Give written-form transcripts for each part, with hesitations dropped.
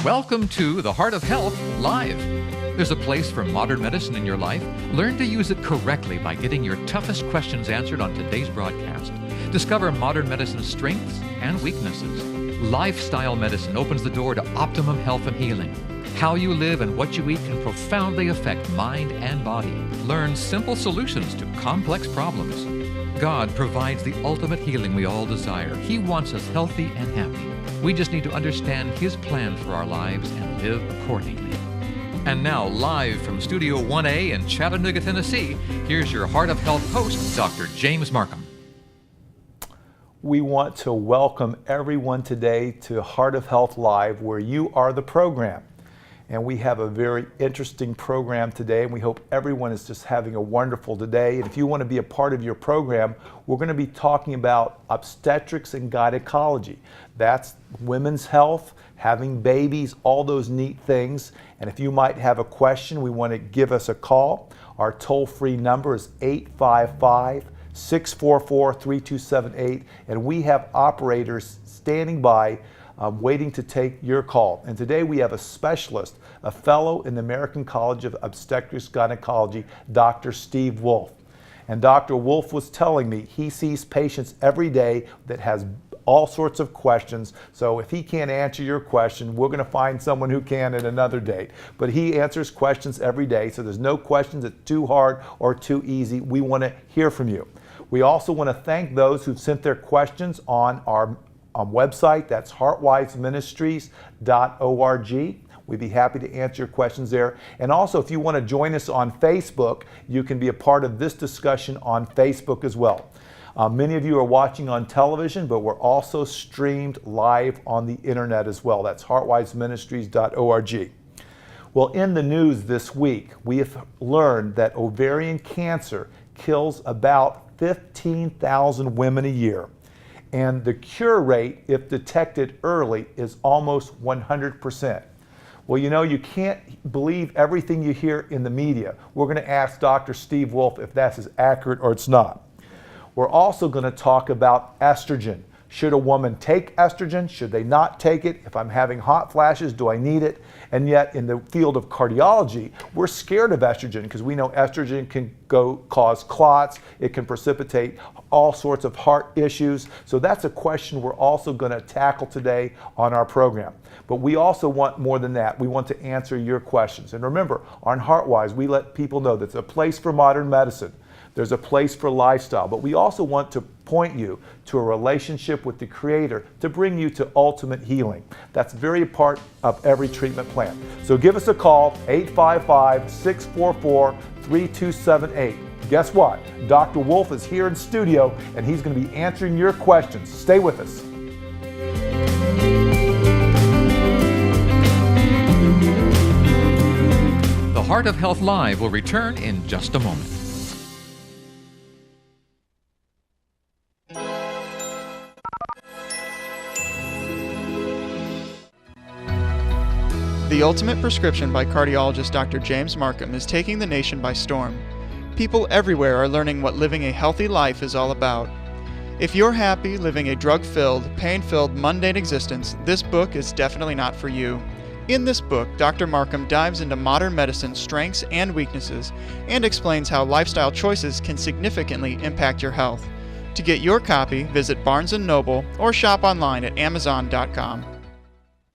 Welcome to The Heart of Health Live. There's a place for modern medicine in your life. Learn to use it correctly by getting your toughest questions answered on today's broadcast. Discover modern medicine's strengths and weaknesses. Lifestyle medicine opens the door to optimum health and healing. How you live and what you eat can profoundly affect mind and body. Learn simple solutions to complex problems. God provides the ultimate healing we all desire. He wants us healthy and happy. We just need to understand His plan for our lives and live accordingly. And now, live from Studio 1A in Chattanooga, Tennessee, here's your Heart of Health host, Dr. James Marcum. We want to welcome everyone today to Heart of Health Live, where you are the program. And we have a very interesting program today, and we hope everyone is just having a wonderful day. And if you want to be a part of your program, we're going to be talking about obstetrics and gynecology. That's women's health, having babies, all those neat things. And if you might have a question, we want to give us a call. Our toll-free number is 855-644-3278, and we have operators standing by waiting to take your call. And today we have a specialist, a fellow in the American College of Obstetrics and Gynecology, Dr. Steve Worlf. And Dr. Worlf was telling me he sees patients every day that has all sorts of questions. So if he can't answer your question, we're going to find someone who can at another date. But he answers questions every day, so there's no questions that's too hard or too easy. We want to hear from you. We also want to thank those who've sent their questions on our website. That's heartwiseministries.org. We'd be happy to answer your questions there. And also, if you want to join us on Facebook, you can be a part of this discussion on Facebook as well. Many of you are watching on television, but we're also streamed live on the internet as well. That's heartwiseministries.org. Well, in the news this week, we have learned that ovarian cancer kills about 15,000 women a year. And the cure rate, if detected early, is almost 100%. Well, you know, you can't believe everything you hear in the media. We're going to ask Dr. Steve Worlf if that's as accurate or it's not. We're also going to talk about estrogen. Should a woman take estrogen? Should they not take it? If I'm having hot flashes, do I need it? And yet in the field of cardiology, we're scared of estrogen because we know estrogen can cause clots. It can precipitate all sorts of heart issues. So that's a question we're also going to tackle today on our program. But we also want more than that. We want to answer your questions. And remember, on HeartWise, we let people know there's a place for modern medicine. There's a place for lifestyle, but we also want to point you to a relationship with the Creator to bring you to ultimate healing. That's very part of every treatment plan. So give us a call, 855-644-3278. Guess what? Dr. Worlf is here in studio, and he's going to be answering your questions. Stay with us. The Heart of Health Live will return in just a moment. The Ultimate Prescription by cardiologist Dr. James Marcum is taking the nation by storm. People everywhere are learning what living a healthy life is all about. If you're happy living a drug-filled, pain-filled, mundane existence, this book is definitely not for you. In this book, Dr. Marcum dives into modern medicine's strengths and weaknesses and explains how lifestyle choices can significantly impact your health. To get your copy, visit Barnes & Noble or shop online at Amazon.com.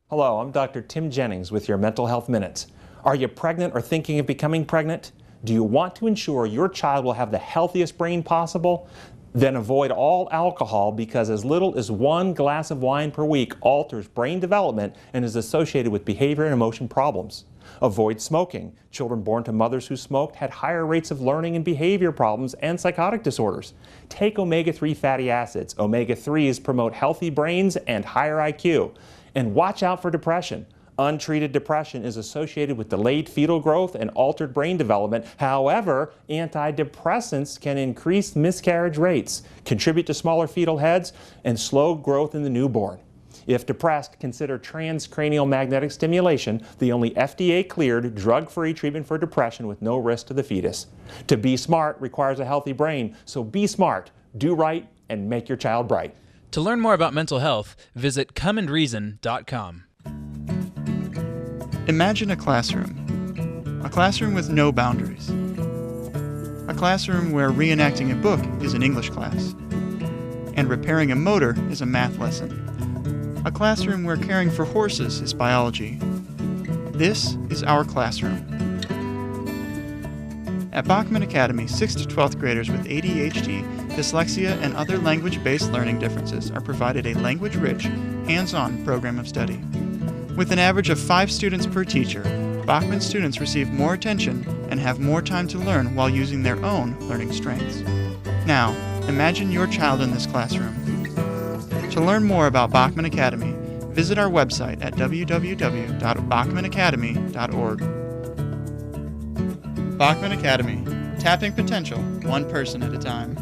Hello, I'm Dr. Tim Jennings with your Mental Health Minutes. Are you pregnant or thinking of becoming pregnant? Do you want to ensure your child will have the healthiest brain possible? Then avoid all alcohol because as little as 1 glass of wine per week alters brain development and is associated with behavior and emotion problems. Avoid smoking. Children born to mothers who smoked had higher rates of learning and behavior problems and psychotic disorders. Take omega-3 fatty acids. Omega-3s promote healthy brains and higher IQ. And watch out for depression. Untreated depression is associated with delayed fetal growth and altered brain development. However, antidepressants can increase miscarriage rates, contribute to smaller fetal heads, and slow growth in the newborn. If depressed, consider transcranial magnetic stimulation, the only FDA-cleared, drug-free treatment for depression with no risk to the fetus. To be smart requires a healthy brain, so be smart, do right, and make your child bright. To learn more about mental health, visit comeandreason.com. Imagine a classroom with no boundaries. A classroom where reenacting a book is an English class, and repairing a motor is a math lesson. A classroom where caring for horses is biology. This is our classroom. At Bachman Academy, 6th to 12th graders with ADHD, dyslexia, and other language-based learning differences are provided a language-rich, hands-on program of study. With an average of 5 students per teacher, Bachman students receive more attention and have more time to learn while using their own learning strengths. Now, imagine your child in this classroom. To learn more about Bachman Academy, visit our website at www.bachmanacademy.org. Bachman Academy, tapping potential one person at a time.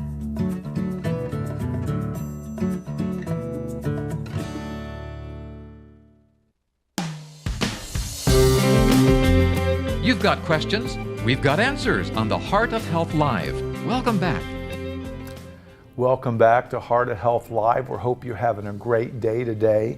You've got questions, we've got answers on the Heart of Health Live. Welcome back. Welcome back to Heart of Health Live. We hope you're having a great day today.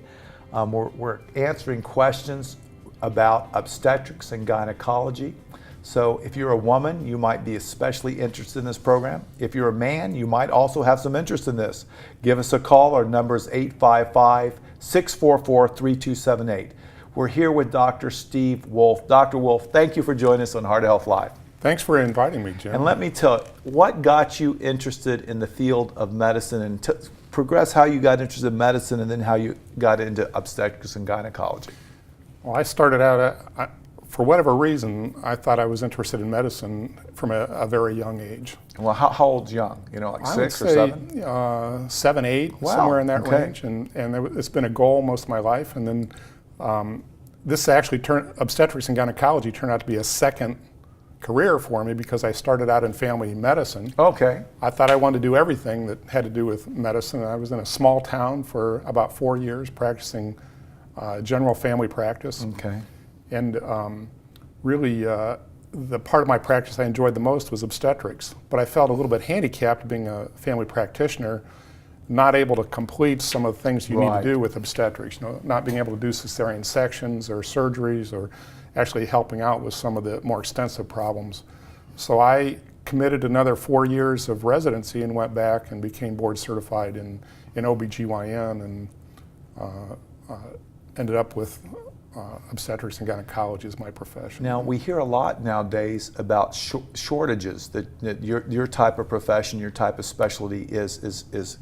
We're answering questions about obstetrics and gynecology. So if you're a woman, you might be especially interested in this program. If you're a man, you might also have some interest in this. Give us a call. Our number is 855-644-3278. We're here with Dr. Steve Worlf. Dr. Worlf, thank you for joining us on Heart of Health Live. Thanks for inviting me, Jim. And let me tell you, what got you interested in the field of medicine, and progress how you got interested in medicine and then how you got into obstetrics and gynecology? Well, I started out, for whatever reason, I thought I was interested in medicine from a very young age. Well, how old's young? You know, like I 6 would or say, 7? 7, 8, Wow, somewhere in that okay. range. And it's been a goal most of my life. And then this actually obstetrics and gynecology turned out to be a second career for me because I started out in family medicine. Okay. I thought I wanted to do everything that had to do with medicine. I was in a small town for about 4 years practicing general family practice. Okay. And really, the part of my practice I enjoyed the most was obstetrics. But I felt a little bit handicapped being a family practitioner, not able to complete some of the things you need to do with obstetrics. You know, not being able to do cesarean sections or surgeries or actually helping out with some of the more extensive problems. So I committed another 4 years of residency and went back and became board certified in OBGYN and ended up with obstetrics and gynecology as my profession. Now, we hear a lot nowadays about shortages, that your type of profession, your type of specialty is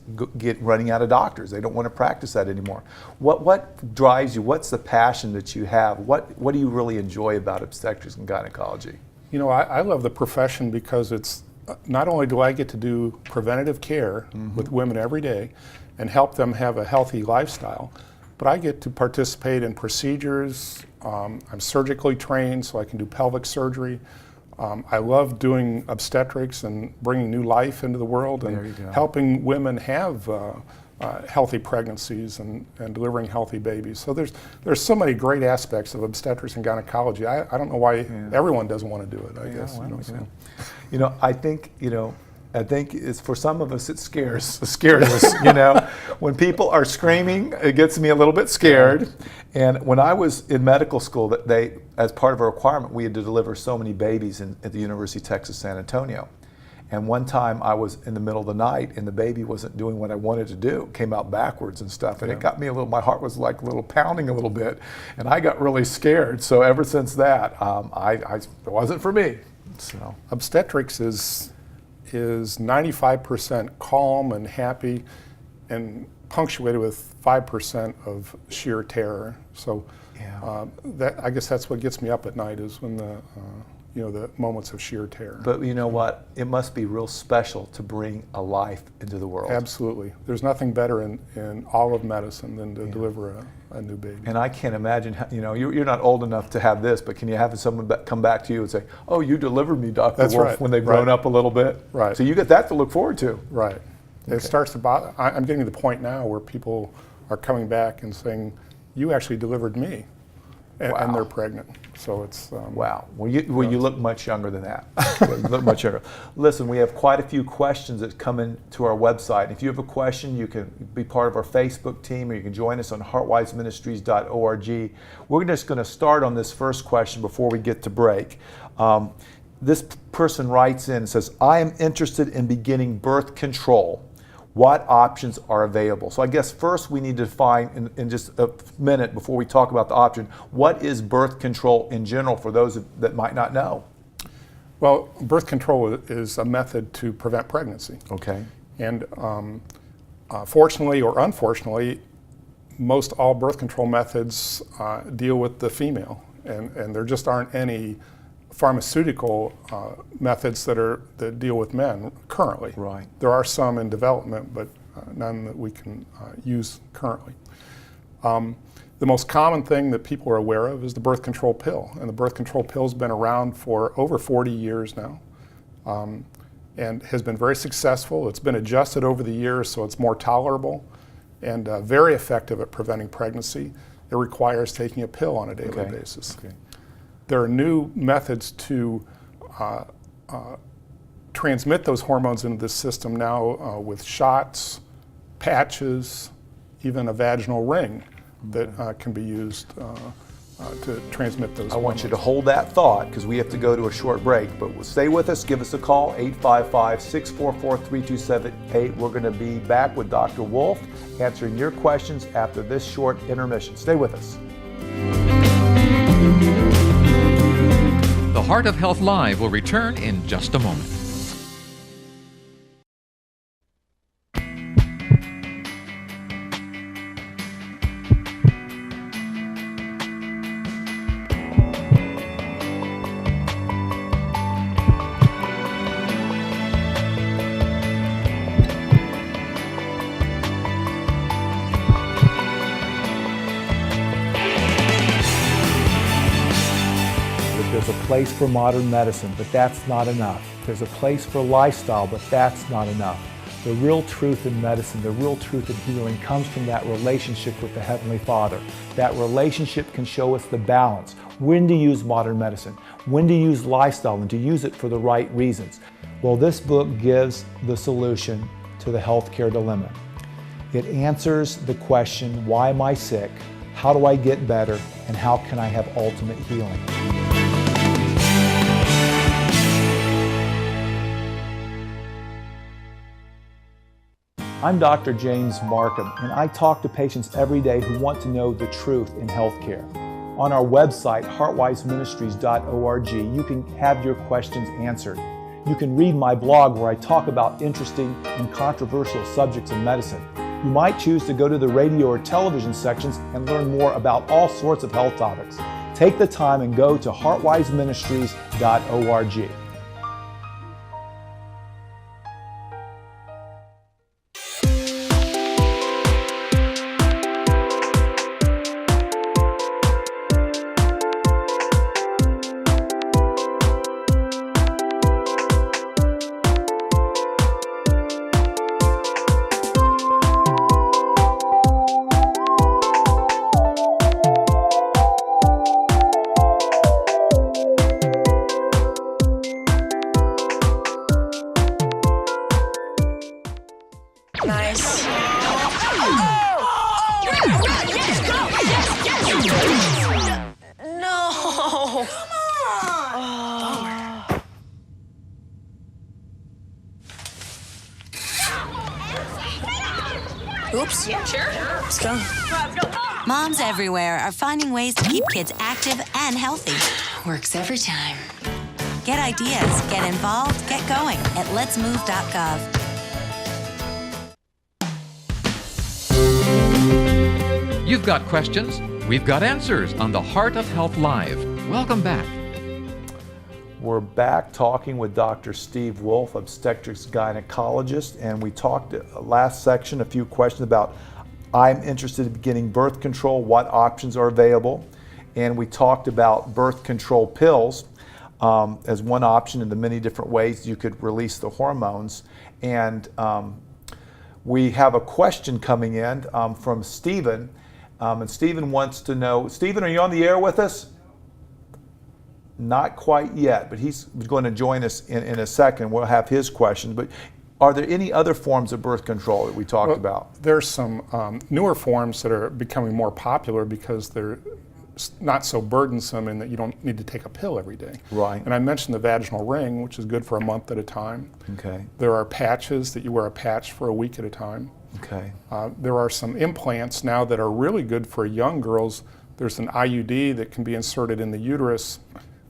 running out of doctors. They don't want to practice that anymore. What drives you? What's the passion that you have? What do you really enjoy about obstetrics and gynecology? You know, I love the profession because it's not only do I get to do preventative care with women every day and help them have a healthy lifestyle, but I get to participate in procedures. I'm surgically trained, so I can do pelvic surgery. I love doing obstetrics and bringing new life into the world and helping women have healthy pregnancies and delivering healthy babies. So there's so many great aspects of obstetrics and gynecology. I don't know why everyone doesn't want to do it, I guess. Well, you know, I think it's, for some of us, it scares us. You know, when people are screaming, it gets me a little bit scared. And when I was in medical school, as part of a requirement, we had to deliver so many babies at the University of Texas, San Antonio. And one time I was in the middle of the night and the baby wasn't doing what I wanted to do. It came out backwards and stuff. And it got me my heart was like a little pounding a little bit. And I got really scared. So ever since that, it wasn't for me. So obstetrics is 95% calm and happy and punctuated with 5% of sheer terror. So I guess that's what gets me up at night, is when the moments of sheer terror. But you know what? It must be real special to bring a life into the world. Absolutely. There's nothing better in all of medicine than to deliver a new baby. And I can't imagine, you're not old enough to have this, but can you have someone come back to you and say, "Oh, you delivered me, Dr. Worlf," when they've grown up a little bit? Right. So you get that to look forward to. Right. Okay. It starts to I'm getting to the point now where people are coming back and saying, "You actually delivered me." and they're pregnant. So it's wow. Well, you look much younger than that. You look much younger. Listen, we have quite a few questions that come into our website. If you have a question, you can be part of our Facebook team, or you can join us on heartwiseministries.org. We're just going to start on this first question before we get to break. This person writes in and says, I am interested in beginning birth control. What options are available? So I guess first we need to define in just a minute before we talk about the option, what is birth control in general for those that might not know? Well, birth control is a method to prevent pregnancy. Okay. And fortunately or unfortunately, most all birth control methods deal with the female, and there just aren't any pharmaceutical methods that deal with men currently. Right. There are some in development, but none that we can use currently. The most common thing that people are aware of is the birth control pill, and the birth control pill's been around for over 40 years now, and has been very successful. It's been adjusted over the years so it's more tolerable and very effective at preventing pregnancy. It requires taking a pill on a daily basis. Okay. There are new methods to transmit those hormones into the system now with shots, patches, even a vaginal ring that can be used to transmit those hormones. I want you to hold that thought because we have to go to a short break, but stay with us. Give us a call, 855-644-3278. We're going to be back with Dr. Worlf answering your questions after this short intermission. Stay with us. The Heart of Health Live will return in just a moment. There's a place for modern medicine, but that's not enough. There's a place for lifestyle, but that's not enough. The real truth in medicine, the real truth in healing comes from that relationship with the Heavenly Father. That relationship can show us the balance, when to use modern medicine, when to use lifestyle, and to use it for the right reasons. Well, this book gives the solution to the healthcare dilemma. It answers the question, why am I sick? How do I get better? And how can I have ultimate healing? I'm Dr. James Marcum, and I talk to patients every day who want to know the truth in healthcare. On our website, heartwiseministries.org, you can have your questions answered. You can read my blog where I talk about interesting and controversial subjects in medicine. You might choose to go to the radio or television sections and learn more about all sorts of health topics. Take the time and go to heartwiseministries.org. Nice. No. Come on. Oops. Yeah, sure. Let's go. Moms everywhere are finding ways to keep kids active and healthy. Works every time. Get ideas, get involved, get going at letsmove.gov. You've got questions, we've got answers on the Heart of Health Live. Welcome back. We're back talking with Dr. Steve Worlf, obstetrics gynecologist, and we talked last section a few questions about I'm interested in beginning birth control, what options are available, and we talked about birth control pills as one option in the many different ways you could release the hormones. And we have a question coming in from Stephen. And Stephen wants to know, Stephen, are you on the air with us? Not quite yet, but he's going to join us in a second. We'll have his question. But are there any other forms of birth control that we talked about? There's some newer forms that are becoming more popular because they're not so burdensome in that you don't need to take a pill every day. Right. And I mentioned the vaginal ring, which is good for a month at a time. Okay. There are patches that you wear a patch for a week at a time. Okay. There are some implants now that are really good for young girls. There's an IUD that can be inserted in the uterus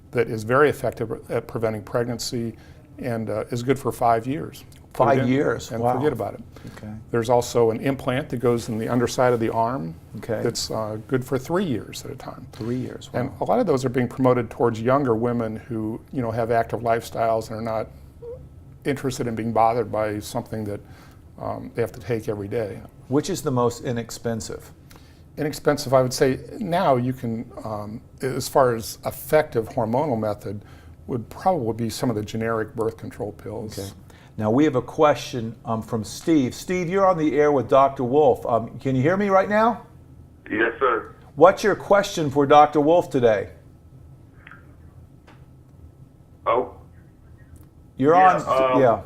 that is very effective at preventing pregnancy and is good for 5 years. 5 years? And wow. forget about it. Okay. There's also an implant that goes in the underside of the arm. Okay. That's good for 3 years at a time. 3 years. Wow. And a lot of those are being promoted towards younger women who, have active lifestyles and are not interested in being bothered by something that they have to take every day. Which is the most inexpensive? Inexpensive, I would say now you can, as far as effective hormonal method, would probably be some of the generic birth control pills. Okay. Now we have a question from Steve. Steve, you're on the air with Dr. Worlf. Can you hear me right now? Yes, sir. What's your question for Dr. Worlf today? Oh. You're on. Yeah.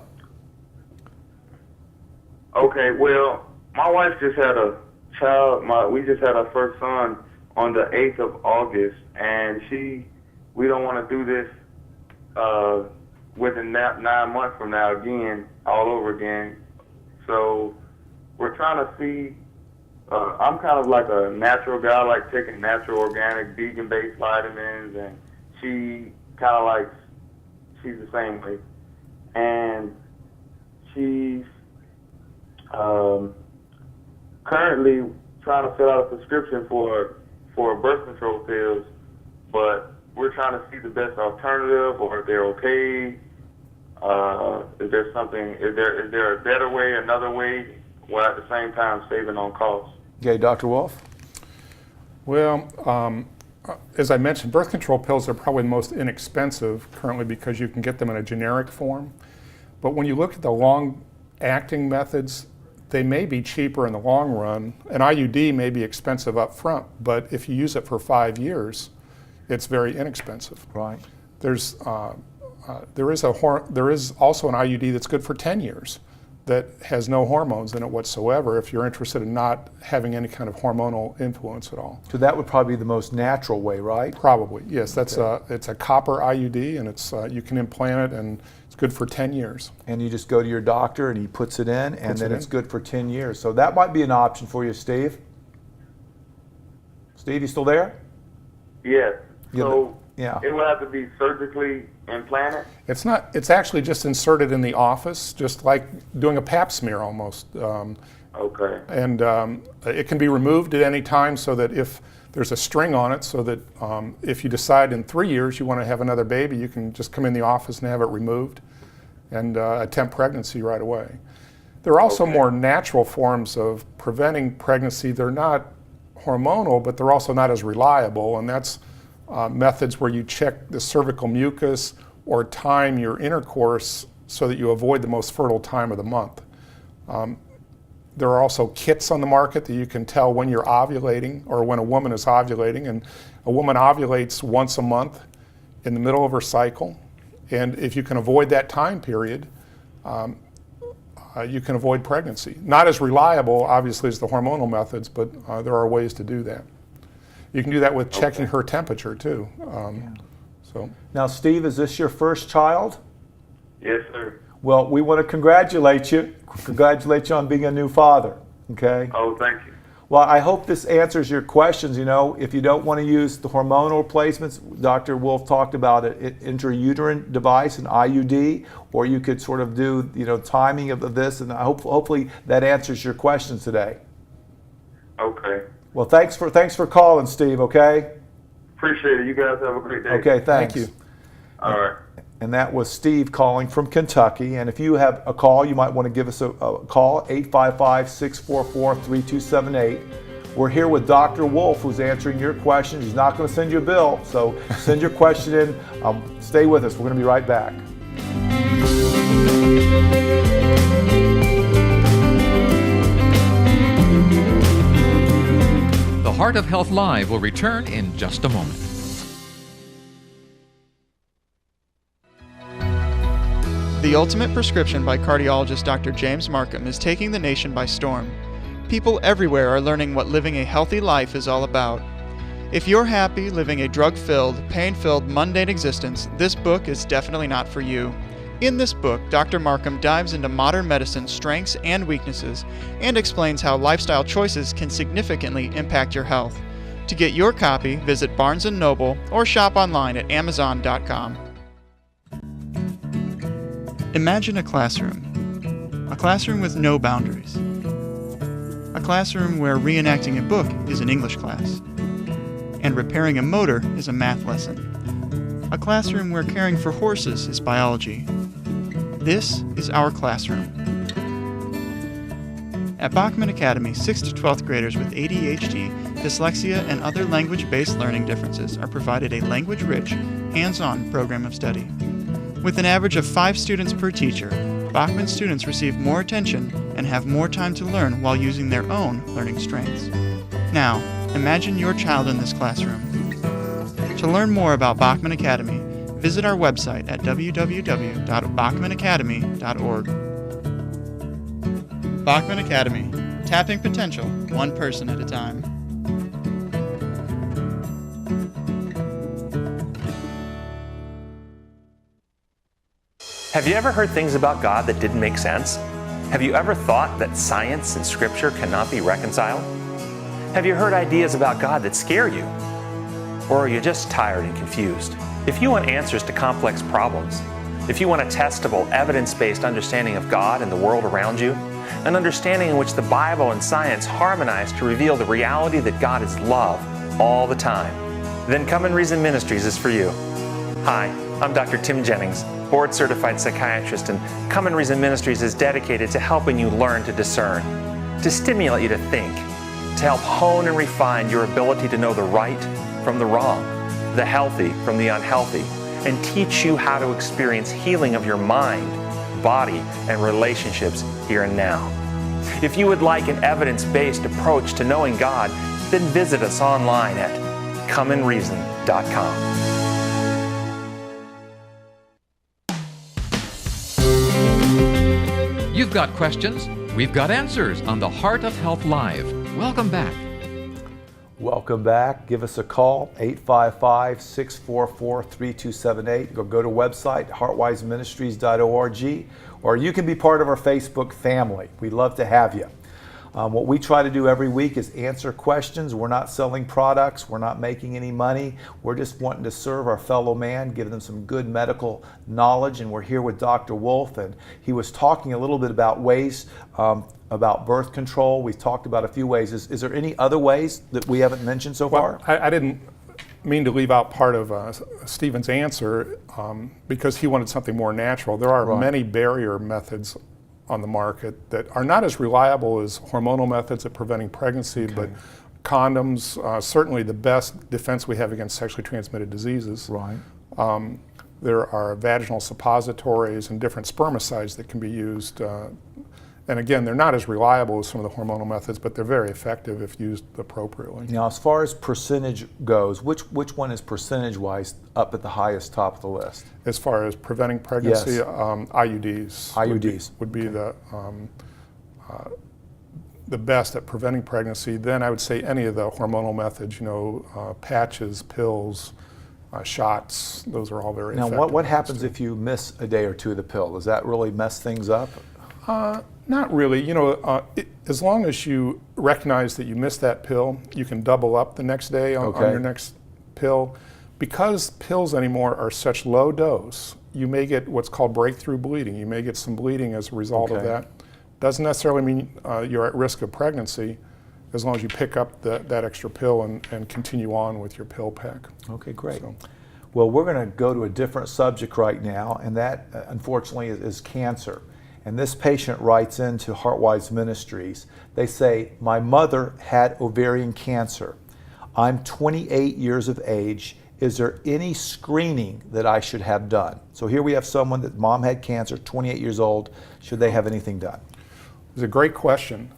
Okay. Well, my wife just had a child. We just had our first son on the 8th of August, and we don't want to do this within 9 months from now again, all over again. So we're trying to see. I'm kind of like a natural guy, like taking natural, organic, vegan-based vitamins, and she kind of like, she's the same way. And she's currently trying to fill out a prescription for birth control pills, but we're trying to see the best alternative, or if they're okay. Is there a better way, another way, while at the same time saving on costs? Okay, Dr. Worlf? Well, as I mentioned, birth control pills are probably the most inexpensive currently because you can get them in a generic form. But when you look at the long-acting methods, they may be cheaper in the long run. An IUD may be expensive up front, but if you use it for 5 years, it's very inexpensive. Right. There is also an IUD that's good for 10 years that has no hormones in it whatsoever if you're interested in not having any kind of hormonal influence at all. So that would probably be the most natural way, right? Probably, yes. That's it's a copper IUD, and it's you can implant it, and it's good for 10 years. And you just go to your doctor and he puts it in, and then it's good for 10 years. So that might be an option for you, Steve. Steve, you still there? Yes. So yeah. It would have to be surgically implanted? It's not. It's actually just inserted in the office, just like doing a pap smear almost. Okay. And it can be removed at any time, so that if there's a string on it, so that if you decide in 3 years you want to have another baby, you can just come in the office and have it removed and attempt pregnancy right away. There are also more natural forms of preventing pregnancy. They're not hormonal, but they're also not as reliable, and that's methods where you check the cervical mucus or time your intercourse so that you avoid the most fertile time of the month. There are also kits on the market that you can tell when you're ovulating or when a woman is ovulating, and a woman ovulates once a month in the middle of her cycle, and if you can avoid that time period, you can avoid pregnancy. Not as reliable, obviously, as the hormonal methods, but there are ways to do that. You can do that with checking her temperature too. So now, Steve, is this your first child? Yes, sir. Well, we want to congratulate you. Congratulate you on being a new father. Okay. Oh, thank you. Well, I hope this answers your questions. If you don't want to use the hormonal replacements, Dr. Worlf talked about an intrauterine device, an IUD, or you could sort of do timing of this, and hopefully that answers your questions today. Okay. Well, thanks for calling, Steve, okay? Appreciate it. You guys have a great day. Okay, thanks. Thank you. All right. And that was Steve calling from Kentucky. And if you have a call, you might want to give us a call, 855-644-3278. We're here with Dr. Worlf, who's answering your questions. He's not going to send you a bill, so send your question in. Stay with us. We're going to be right back. The Heart of Health Live will return in just a moment. The Ultimate Prescription by cardiologist Dr. James Marcum is taking the nation by storm. People everywhere are learning what living a healthy life is all about. If you're happy living a drug-filled, pain-filled, mundane existence, this book is definitely not for you. In this book, Dr. Marcum dives into modern medicine's strengths and weaknesses and explains how lifestyle choices can significantly impact your health. To get your copy, visit Barnes & Noble or shop online at Amazon.com. Imagine a classroom with no boundaries. A classroom where reenacting a book is an English class, and repairing a motor is a math lesson. A classroom where caring for horses is biology. This is our classroom. At Bachman Academy, 6th to 12th graders with ADHD, dyslexia, and other language-based learning differences are provided a language-rich, hands-on program of study. With an average of 5 students per teacher, Bachman students receive more attention and have more time to learn while using their own learning strengths. Now, imagine your child in this classroom. To learn more about Bachman Academy, visit our website at www.bachmanacademy.org. Bachman Academy, tapping potential one person at a time. Have you ever heard things about God that didn't make sense? Have you ever thought that science and Scripture cannot be reconciled? Have you heard ideas about God that scare you? Or are you just tired and confused? If you want answers to complex problems, if you want a testable, evidence-based understanding of God and the world around you, an understanding in which the Bible and science harmonize to reveal the reality that God is love all the time, then Come and Reason Ministries is for you. Hi, I'm Dr. Tim Jennings, board-certified psychiatrist, and Come and Reason Ministries is dedicated to helping you learn to discern, to stimulate you to think, to help hone and refine your ability to know the right from the wrong, the healthy from the unhealthy, and teach you how to experience healing of your mind, body, and relationships here and now. If you would like an evidence-based approach to knowing God, then visit us online at comeandreason.com. You've got questions, we've got answers on the Heart of Health Live. Welcome back. Welcome back. Give us a call, 855-644-3278. Or go to website, heartwiseministries.org, or you can be part of our Facebook family. We'd love to have you. What we try to do every week is answer questions. We're not selling products. We're not making any money. We're just wanting to serve our fellow man, give them some good medical knowledge. And we're here with Dr. Worlf, and he was talking a little bit about ways about birth control. We've talked about a few ways. Is there any other ways that we haven't mentioned so far? I didn't mean to leave out part of Stephen's answer because he wanted something more natural. There are many barrier methods on the market that are not as reliable as hormonal methods at preventing pregnancy, but condoms, certainly the best defense we have against sexually transmitted diseases. Right. There are vaginal suppositories and different spermicides that can be used. And again, they're not as reliable as some of the hormonal methods, but they're very effective if used appropriately. Now, as far as percentage goes, which one is percentage-wise up at the highest top of the list? As far as preventing pregnancy, Yes. IUDs. IUDs would be the best at preventing pregnancy. Then I would say any of the hormonal methods, patches, pills, shots, those are all very effective. Now, what happens if you miss a day or two of the pill? Does that really mess things up? Not really. As long as you recognize that you missed that pill, you can double up the next day on your next pill. Because pills anymore are such low dose, you may get what's called breakthrough bleeding. You may get some bleeding as a result of that. Doesn't necessarily mean you're at risk of pregnancy as long as you pick up that extra pill and continue on with your pill pack. Okay, great. Well, we're going to go to a different subject right now, and that, unfortunately, is cancer. And this patient writes into Heartwise Ministries. They say, my mother had ovarian cancer. I'm 28 years of age. Is there any screening that I should have done? So here we have someone that mom had cancer, 28 years old. Should they have anything done? It's a great question.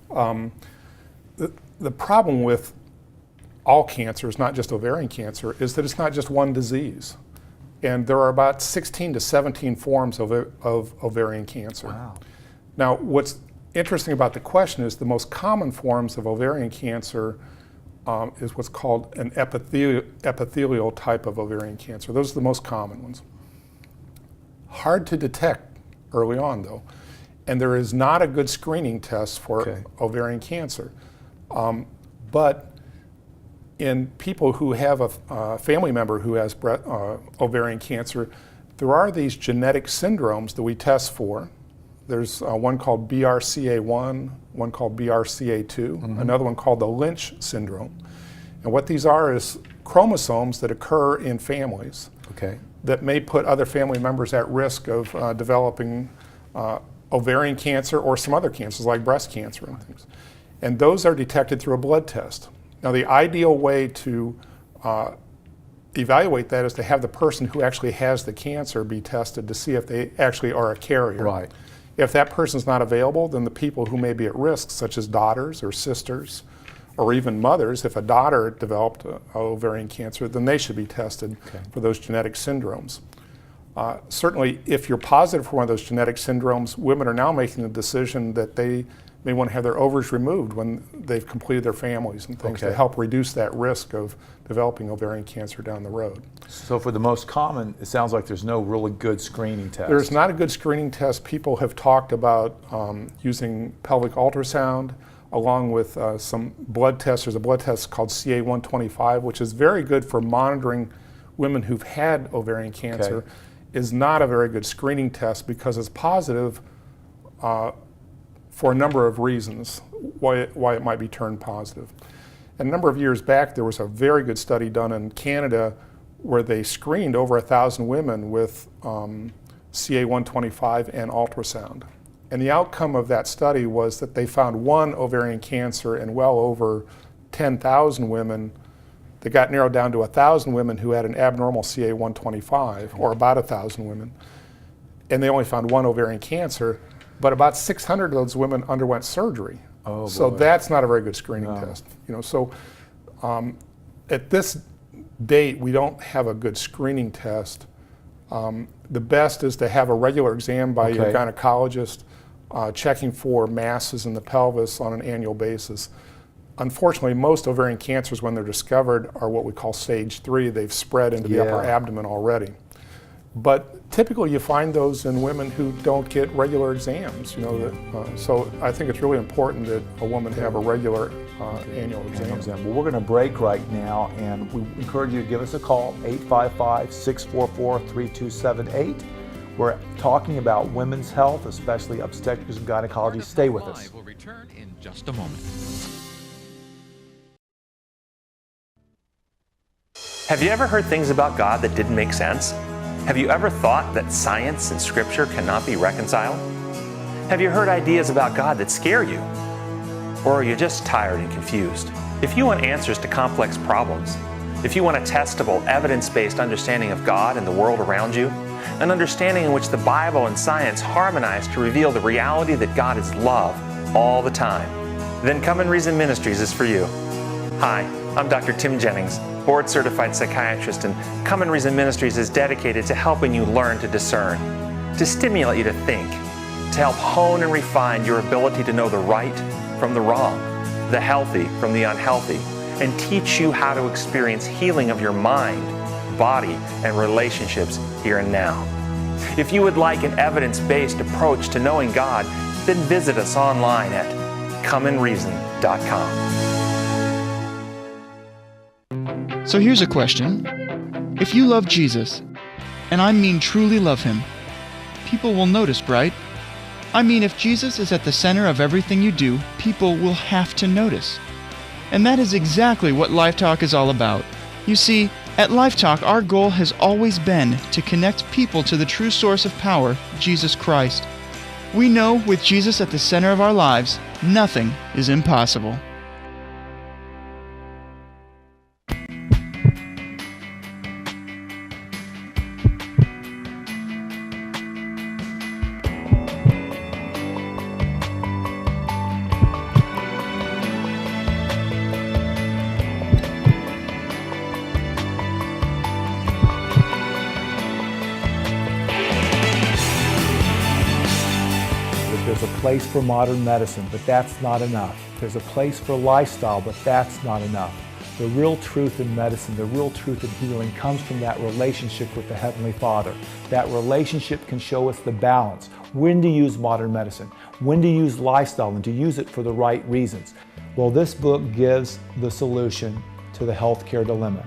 The problem with all cancers, not just ovarian cancer, is that it's not just one disease. And there are about 16 to 17 forms of ovarian cancer. Wow. Now, what's interesting about the question is the most common forms of ovarian cancer is what's called an epithelial type of ovarian cancer. Those are the most common ones. Hard to detect early on, though. And there is not a good screening test for ovarian cancer. But in people who have a family member who has ovarian cancer, there are these genetic syndromes that we test for. There's one called BRCA1, one called BRCA2, another one called the Lynch syndrome. And what these are is chromosomes that occur in families that may put other family members at risk of developing ovarian cancer or some other cancers like breast cancer and things. And those are detected through a blood test. Now, the ideal way to evaluate that is to have the person who actually has the cancer be tested to see if they actually are a carrier. Right. If that person's not available, then the people who may be at risk, such as daughters or sisters, or even mothers, if a daughter developed ovarian cancer, then they should be tested for those genetic syndromes. Certainly, if you're positive for one of those genetic syndromes, women are now making the decision that they may want to have their ovaries removed when they've completed their families and things to help reduce that risk of developing ovarian cancer down the road. So for the most common, it sounds like there's no really good screening test. There's not a good screening test. People have talked about using pelvic ultrasound along with some blood tests. There's a blood test called CA-125, which is very good for monitoring women who've had ovarian cancer. Is not a very good screening test because it's positive for a number of reasons why it might be turned positive. And a number of years back, there was a very good study done in Canada where they screened over 1,000 women with CA-125 and ultrasound. And the outcome of that study was that they found one ovarian cancer in well over 10,000 women. That got narrowed down to 1,000 women who had an abnormal CA-125, or about 1,000 women. And they only found one ovarian cancer, but about 600 of those women underwent surgery. So that's not a very good screening test. So at this date, we don't have a good screening test. The best is to have a regular exam by your gynecologist, checking for masses in the pelvis on an annual basis. Unfortunately, most ovarian cancers, when they're discovered, are what we call stage 3. They've spread into the upper abdomen already. But typically, you find those in women who don't get regular exams. So I think it's really important that a woman have a regular annual exam. Well, we're going to break right now, and we encourage you to give us a call, 855-644-3278. We're talking about women's health, especially obstetrics and gynecology. Stay with us. We'll return in just a moment. Have you ever heard things about God that didn't make sense? Have you ever thought that science and Scripture cannot be reconciled? Have you heard ideas about God that scare you? Or are you just tired and confused? If you want answers to complex problems, if you want a testable, evidence-based understanding of God and the world around you, an understanding in which the Bible and science harmonize to reveal the reality that God is love all the time, then Come and Reason Ministries is for you. Hi, I'm Dr. Tim Jennings, board-certified psychiatrist, and Come and Reason Ministries is dedicated to helping you learn to discern, to stimulate you to think, to help hone and refine your ability to know the right from the wrong, the healthy from the unhealthy, and teach you how to experience healing of your mind, body, and relationships here and now. If you would like an evidence-based approach to knowing God, then visit us online at comeandreason.com. So here's a question. If you love Jesus, and I mean truly love Him, people will notice, right? I mean, if Jesus is at the center of everything you do, people will have to notice. And that is exactly what Life Talk is all about. You see, at Life Talk, our goal has always been to connect people to the true source of power, Jesus Christ. We know with Jesus at the center of our lives, nothing is impossible. There's a place for modern medicine, but that's not enough. There's a place for lifestyle, but that's not enough. The real truth in medicine, the real truth in healing comes from that relationship with the Heavenly Father. That relationship can show us the balance. When to use modern medicine, when to use lifestyle, and to use it for the right reasons. Well, this book gives the solution to the healthcare dilemma.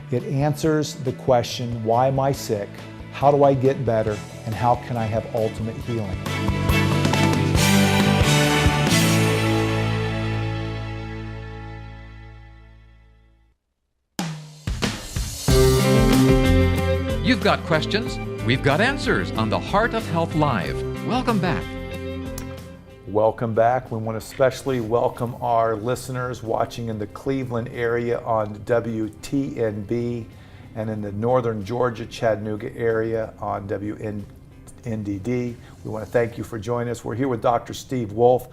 It answers the question, why am I sick? How do I get better? And how can I have ultimate healing? You've got questions, we've got answers on the Heart of Health Live. Welcome back. Welcome back. We want to especially welcome our listeners watching in the Cleveland area on WTNB and in the northern Georgia, Chattanooga area on WNDD. We want to thank you for joining us. We're here with Dr. Steve Worlf.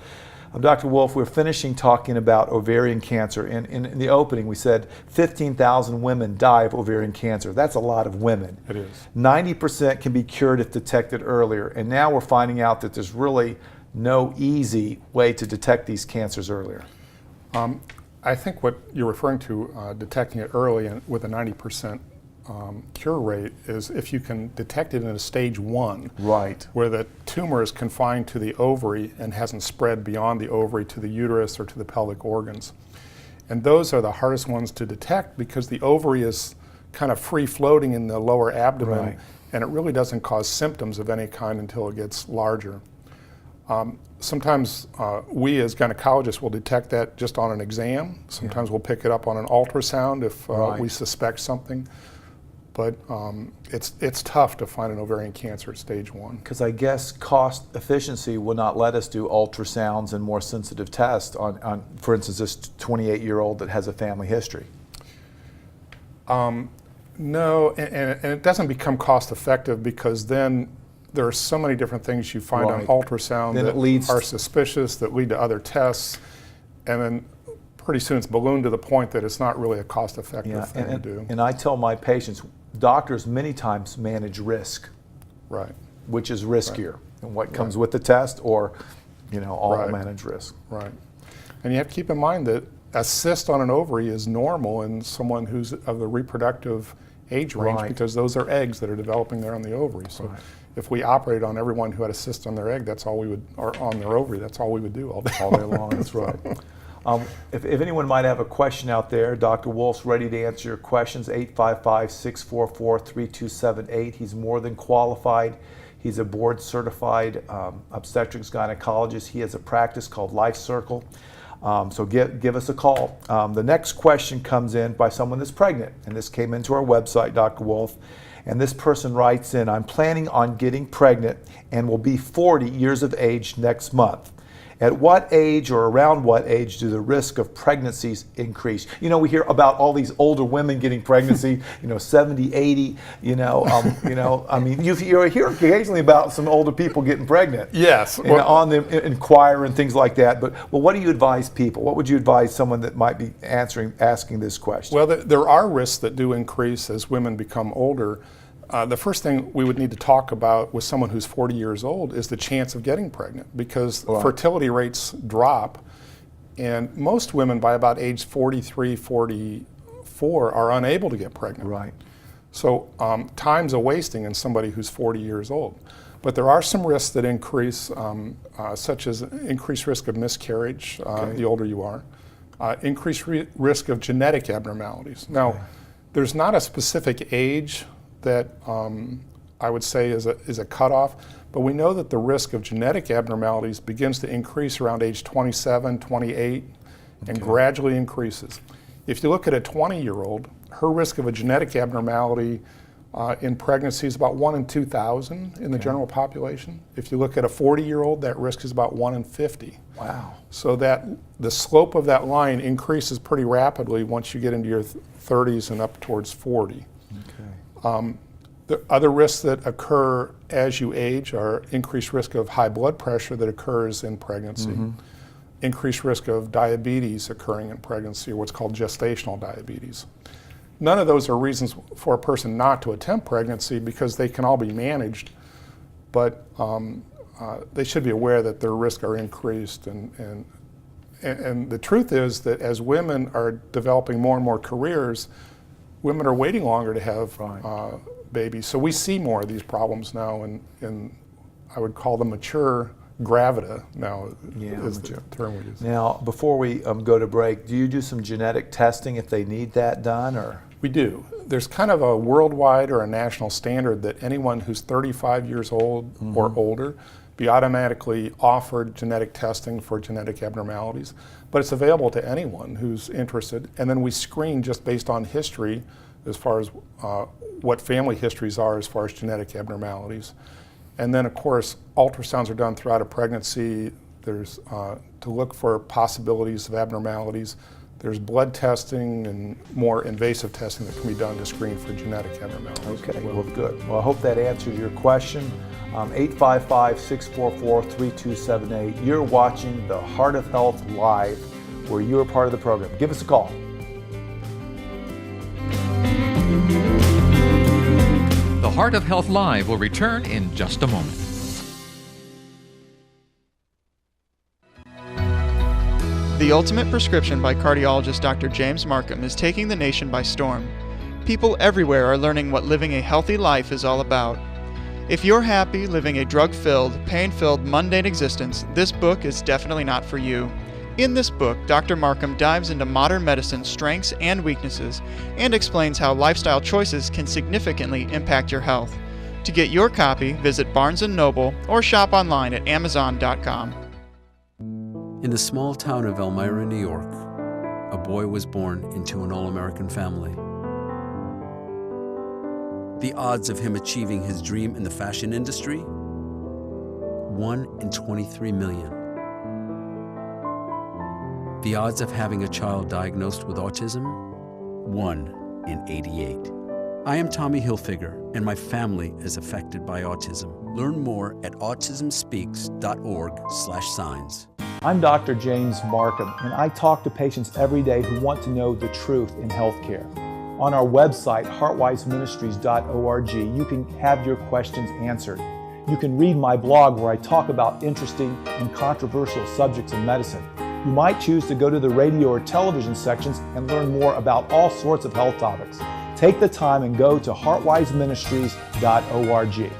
Dr. Worlf, we're finishing talking about ovarian cancer. In the opening, we said 15,000 women die of ovarian cancer. That's a lot of women. It is. 90% can be cured if detected earlier. And now we're finding out that there's really no easy way to detect these cancers earlier. I think what you're referring to, detecting it early and with a 90% cure rate, is if you can detect it in a stage 1, Right. where the tumor is confined to the ovary and hasn't spread beyond the ovary to the uterus or to the pelvic organs. And those are the hardest ones to detect because the ovary is kind of free floating in the lower abdomen, Right. and it really doesn't cause symptoms of any kind until it gets larger. Sometimes we as gynecologists will detect that just on an exam. Sometimes we'll pick it up on an ultrasound if Right. we suspect something. But it's tough to find an ovarian cancer at stage 1. Because I guess cost efficiency will not let us do ultrasounds and more sensitive tests on for instance, this 28-year-old that has a family history. No, and it doesn't become cost effective because then there are so many different things you find on Right. ultrasound Then that it leads are suspicious, that lead to other tests, and then pretty soon it's ballooned to the point that it's not really a cost-effective thing to do. And I tell my patients, doctors many times manage risk, Right, which is riskier, and what comes with the test, or all Right. manage risk. right. And you have to keep in mind that a cyst on an ovary is normal in someone who's of the reproductive age range Right. because those are eggs that are developing there on the ovary. So Right. if we operated on everyone who had a cyst on their egg, that's all we would, or on their ovary, that's all we would do all day. All day long, that's right. If anyone might have a question out there, Dr. Worlf's ready to answer your questions, 855-644-3278. He's more than qualified. He's a board-certified obstetrics gynecologist. He has a practice called Life Circle. So give us a call. The next question comes in by someone that's pregnant, and this came into our website, Dr. Worlf. And this person writes in, I'm planning on getting pregnant and will be 40 years of age next month. At what age or around what age do the risk of pregnancies increase? We hear about all these older women getting pregnancy, 70, 80, I mean, you hear occasionally about some older people getting pregnant. Yes. On the Enquirer and things like that. But what do you advise people? What would you advise someone that might be asking this question? Well, there are risks that do increase as women become older. The first thing we would need to talk about with someone who's 40 years old is the chance of getting pregnant, because fertility rates drop, and most women by about age 43, 44 are unable to get pregnant. Right. So time's a wasting in somebody who's 40 years old. But there are some risks that increase, such as increased risk of miscarriage the older you are, increased risk of genetic abnormalities. Now, there's not a specific age that I would say is a cutoff, but we know that the risk of genetic abnormalities begins to increase around age 27, 28, and gradually increases. If you look at a 20-year-old, her risk of a genetic abnormality in pregnancy is about 1 in 2,000 in the general population. If you look at a 40-year-old, that risk is about 1 in 50. Wow. So that the slope of that line increases pretty rapidly once you get into your 30s and up towards 40. The other risks that occur as you age are increased risk of high blood pressure that occurs in pregnancy, increased risk of diabetes occurring in pregnancy, or what's called gestational diabetes. None of those are reasons for a person not to attempt pregnancy because they can all be managed, but they should be aware that their risks are increased. And the truth is that as women are developing more and more careers, women are waiting longer to have babies. So we see more of these problems now, and I would call them mature gravida now is the term we use. Now, before we go to break, do you do some genetic testing if they need that done, or? We do. There's kind of a worldwide or a national standard that anyone who's 35 years old or older be automatically offered genetic testing for genetic abnormalities. But it's available to anyone who's interested. And then we screen just based on history as far as what family histories are as far as genetic abnormalities. And then, of course, ultrasounds are done throughout a pregnancy. There's to look for possibilities of abnormalities. There's blood testing and more invasive testing that can be done to screen for genetic abnormalities. Okay, well, good. Well, I hope that answers your question. 855-644-3278. You're watching the Heart of Health Live, where you're part of the program. Give us a call. The Heart of Health Live will return in just a moment. The Ultimate Prescription by cardiologist Dr. James Marcum is taking the nation by storm. People everywhere are learning what living a healthy life is all about. If you're happy living a drug-filled, pain-filled, mundane existence, this book is definitely not for you. In this book, Dr. Marcum dives into modern medicine's strengths and weaknesses and explains how lifestyle choices can significantly impact your health. To get your copy, visit Barnes & Noble or shop online at Amazon.com. In the small town of Elmira, New York, a boy was born into an all-American family. The odds of him achieving his dream in the fashion industry? 1 in 23 million. The odds of having a child diagnosed with autism? 1 in 88. I am Tommy Hilfiger, and my family is affected by autism. Learn more at autismspeaks.org/signs. I'm Dr. James Marcum, and I talk to patients every day who want to know the truth in healthcare. On our website, heartwiseministries.org, you can have your questions answered. You can read my blog where I talk about interesting and controversial subjects in medicine. You might choose to go to the radio or television sections and learn more about all sorts of health topics. Take the time and go to heartwiseministries.org.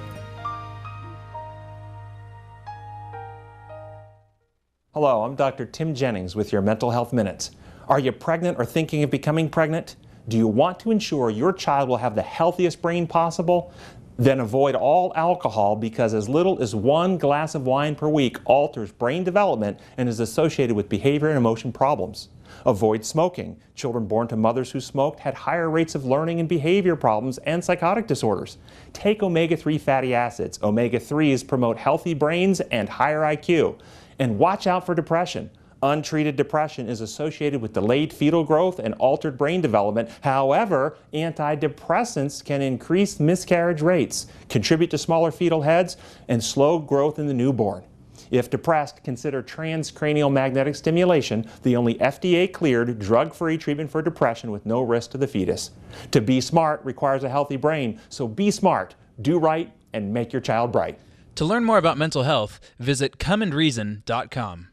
Hello, I'm Dr. Tim Jennings with your Mental Health Minutes. Are you pregnant or thinking of becoming pregnant? Do you want to ensure your child will have the healthiest brain possible? Then avoid all alcohol, because as little as 1 glass of wine per week alters brain development and is associated with behavior and emotion problems. Avoid smoking. Children born to mothers who smoked had higher rates of learning and behavior problems and psychotic disorders. Take omega-3 fatty acids. Omega-3s promote healthy brains and higher IQ. And watch out for depression. Untreated depression is associated with delayed fetal growth and altered brain development. However, antidepressants can increase miscarriage rates, contribute to smaller fetal heads, and slow growth in the newborn. If depressed, consider transcranial magnetic stimulation, the only FDA-cleared, drug-free treatment for depression with no risk to the fetus. To be smart requires a healthy brain, so be smart, do right, and make your child bright. To learn more about mental health, visit comeandreason.com.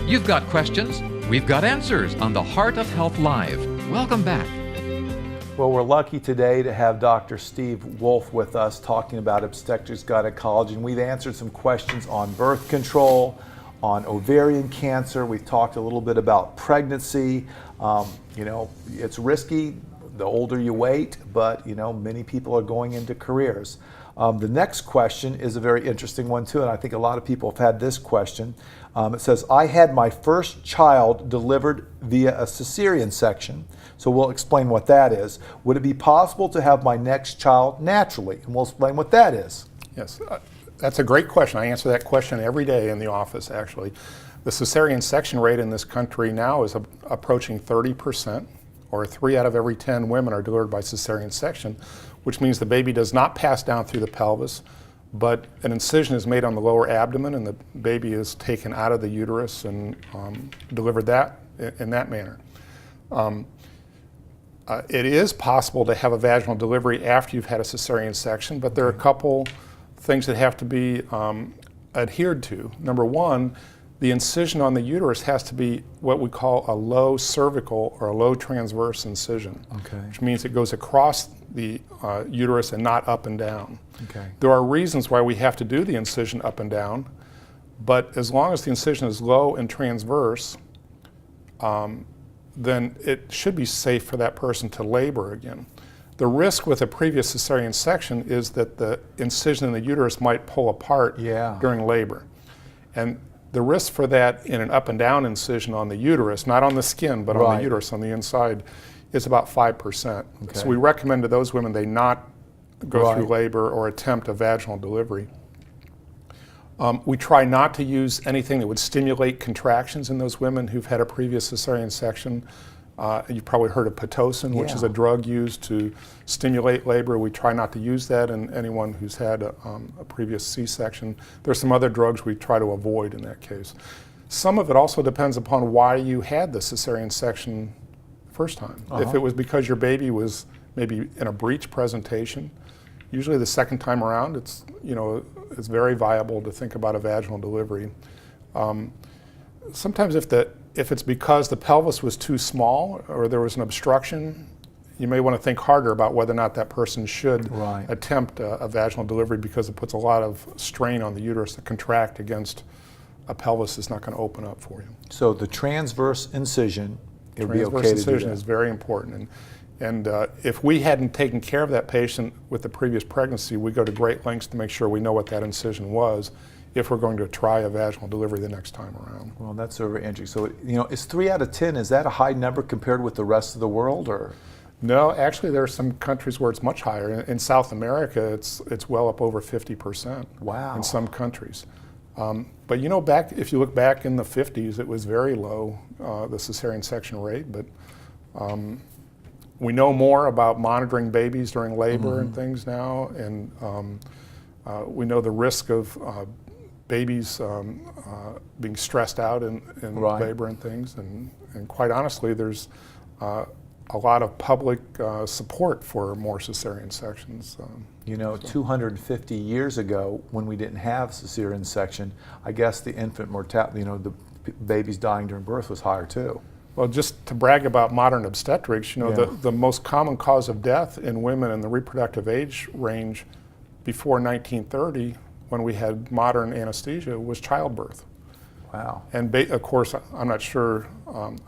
You've got questions, we've got answers on the Heart of Health Live. Welcome back. Well, we're lucky today to have Dr. Steve Worlf with us talking about obstetrics gynecology, and we've answered some questions on birth control, on ovarian cancer. We've talked a little bit about pregnancy. It's risky the older you wait, but many people are going into careers. The next question is a very interesting one too, and I think a lot of people have had this question. It says, I had my first child delivered via a cesarean section, so we'll explain what that is. Would it be possible to have my next child naturally? And we'll explain what that is. Yes, that's a great question. I answer that question every day in the office, actually. The cesarean section rate in this country now is approaching 30%, or 3 out of every 10 women are delivered by cesarean section, which means the baby does not pass down through the pelvis, but an incision is made on the lower abdomen and the baby is taken out of the uterus and delivered in that manner. It is possible to have a vaginal delivery after you've had a cesarean section, but there are a couple things that have to be adhered to. Number one, the incision on the uterus has to be what we call a low cervical or a low transverse incision, which means it goes across the uterus and not up and down. There are reasons why we have to do the incision up and down, but as long as the incision is low and transverse, then it should be safe for that person to labor again. The risk with a previous cesarean section is that the incision in the uterus might pull apart during labor. And the risk for that in an up and down incision on the uterus, not on the skin, but on the uterus, on the inside, is about 5%. So we recommend to those women they not go through labor or attempt a vaginal delivery. We try not to use anything that would stimulate contractions in those women who've had a previous cesarean section. You've probably heard of Pitocin, which is a drug used to stimulate labor. We try not to use that in anyone who's had a previous C-section. There's some other drugs we try to avoid in that case. Some of it also depends upon why you had the cesarean section first time. If it was because your baby was maybe in a breech presentation, usually the second time around, it's very viable to think about a vaginal delivery. Sometimes if it's because the pelvis was too small or there was an obstruction, you may want to think harder about whether or not that person should attempt a vaginal delivery, because it puts a lot of strain on the uterus to contract against a pelvis that's not going to open up for you. So the transverse incision, it would be okay to do that. Transverse incision is very important. And if we hadn't taken care of that patient with the previous pregnancy, we go to great lengths to make sure we know what that incision was if we're going to try a vaginal delivery the next time around. Well, that's very interesting. So, is 3 out of 10, is that a high number compared with the rest of the world, or? No, actually there are some countries where it's much higher. In South America, it's well up over 50%. Wow. In some countries. But if you look back in the 50s, it was very low, the cesarean section rate, but we know more about monitoring babies during labor and things now, and we know the risk of babies being stressed out in labor and things, and quite honestly, there's a lot of public support for more cesarean sections. 250 years ago, when we didn't have cesarean section, I guess the infant mortality, the babies dying during birth was higher too. Well, just to brag about modern obstetrics, the most common cause of death in women in the reproductive age range before 1930, when we had modern anesthesia, was childbirth. Wow. And of course, I'm not sure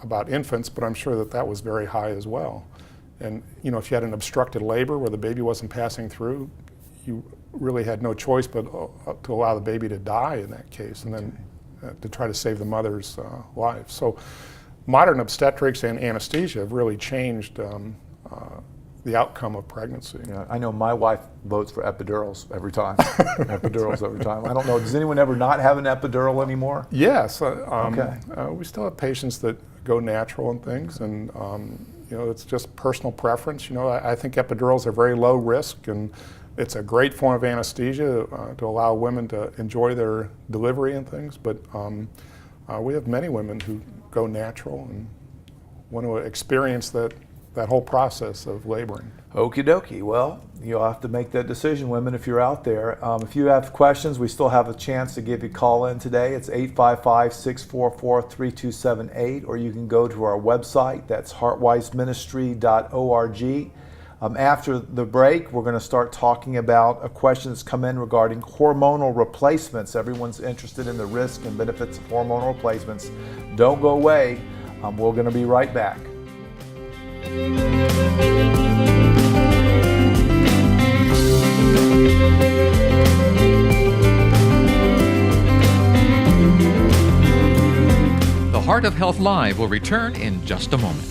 about infants, but I'm sure that was very high as well. And if you had an obstructed labor where the baby wasn't passing through, you really had no choice but to allow the baby to die in that case, and then to try to save the mother's life. So modern obstetrics and anesthesia have really changed the outcome of pregnancy. Yeah, I know my wife votes for epidurals every time. Epidurals every time. I don't know, does anyone ever not have an epidural anymore? Yes. We still have patients that go natural and things, and it's just personal preference. I think epidurals are very low risk, and it's a great form of anesthesia to allow women to enjoy their delivery and things, but we have many women who go natural and want to experience that whole process of laboring. Okie dokie. Well, you'll have to make that decision, women, if you're out there. If you have questions, we still have a chance to give you a call in today. It's 855-644-3278, or you can go to our website. That's heartwiseministry.org. After the break, we're going to start talking about a question that's come in regarding hormonal replacements. Everyone's interested in the risk and benefits of hormonal replacements. Don't go away. We're going to be right back. The Heart of Health Live will return in just a moment.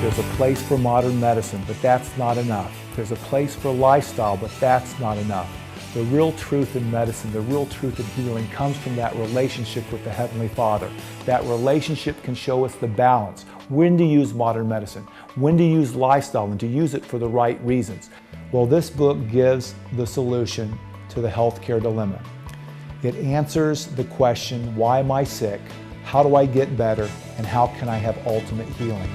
There's a place for modern medicine, but that's not enough. There's a place for lifestyle, but that's not enough. The real truth in medicine, the real truth in healing comes from that relationship with the Heavenly Father. That relationship can show us the balance, when to use modern medicine, when to use lifestyle, and to use it for the right reasons. Well, this book gives the solution to the healthcare dilemma. It answers the question, why am I sick? How do I get better? And how can I have ultimate healing?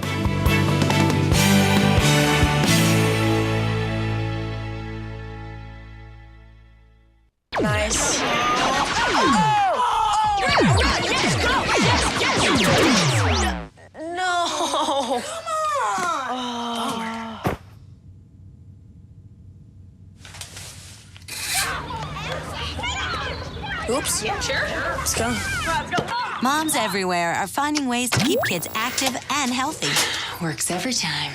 Nice. No. Oops. Yeah, sure. Let's go. Moms everywhere are finding ways to keep kids active and healthy. Works every time.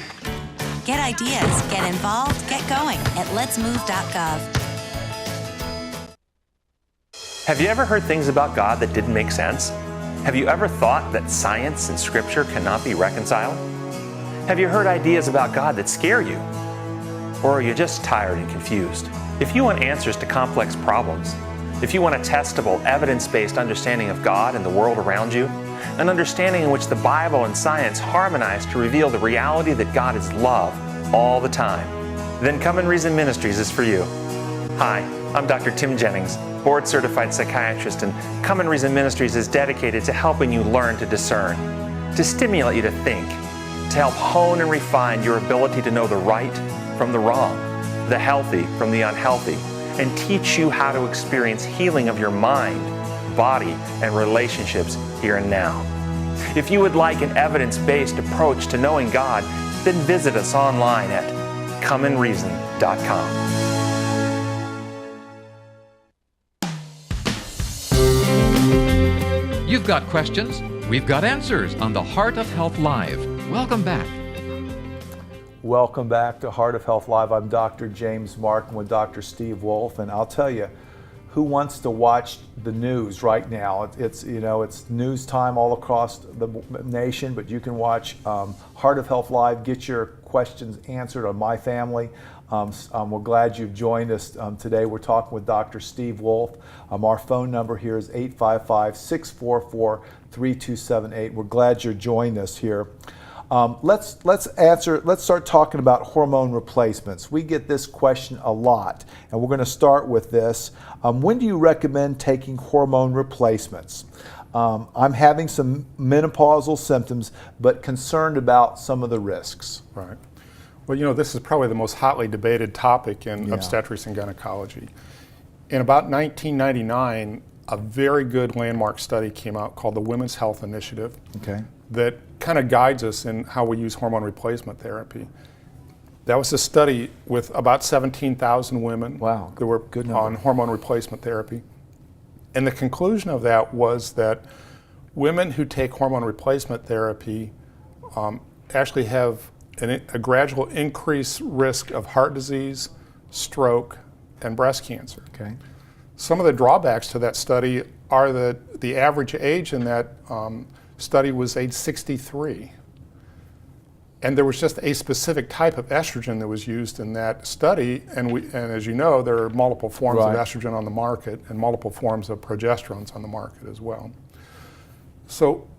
Get ideas, get involved, get going at letsmove.gov. Have you ever heard things about God that didn't make sense? Have you ever thought that science and Scripture cannot be reconciled? Have you heard ideas about God that scare you? Or are you just tired and confused? If you want answers to complex problems, if you want a testable, evidence-based understanding of God and the world around you, an understanding in which the Bible and science harmonize to reveal the reality that God is love all the time, then Come and Reason Ministries is for you. Hi, I'm Dr. Tim Jennings, board-certified psychiatrist, and Come and Reason Ministries is dedicated to helping you learn to discern, to stimulate you to think, to help hone and refine your ability to know the right from the wrong, the healthy from the unhealthy, and teach you how to experience healing of your mind, body, and relationships here and now. If you would like an evidence-based approach to knowing God, then visit us online at comeandreason.com. You've got questions, we've got answers on the Heart of Health Live. Welcome back. Welcome back to Heart of Health Live. I'm Dr. James Marcum with Dr. Steve Worlf, and I'll tell you, who wants to watch the news right now? It's news time all across the nation, but you can watch Heart of Health Live. Get your questions answered on My Family. We're glad you've joined us today. We're talking with Dr. Steve Worlf. Our phone number here is 855-644-3278. We're glad you're joining us here. Let's start talking about hormone replacements. We get this question a lot, and we're going to start with this. When do you recommend taking hormone replacements? I'm having some menopausal symptoms, but concerned about some of the risks. Right. Well, this is probably the most hotly debated topic in obstetrics and gynecology. In about 1999, a very good landmark study came out called the Women's Health Initiative. Okay. That kind of guides us in how we use hormone replacement therapy. That was a study with about 17,000 women that were on hormone replacement therapy. And the conclusion of that was that women who take hormone replacement therapy actually have a gradual increased risk of heart disease, stroke, and breast cancer. Okay. Some of the drawbacks to that study are that the average age in that study was age 63. And there was just a specific type of estrogen that was used in that study. And as you know, there are multiple forms of estrogen on the market and multiple forms of progesterones on the market as well. So,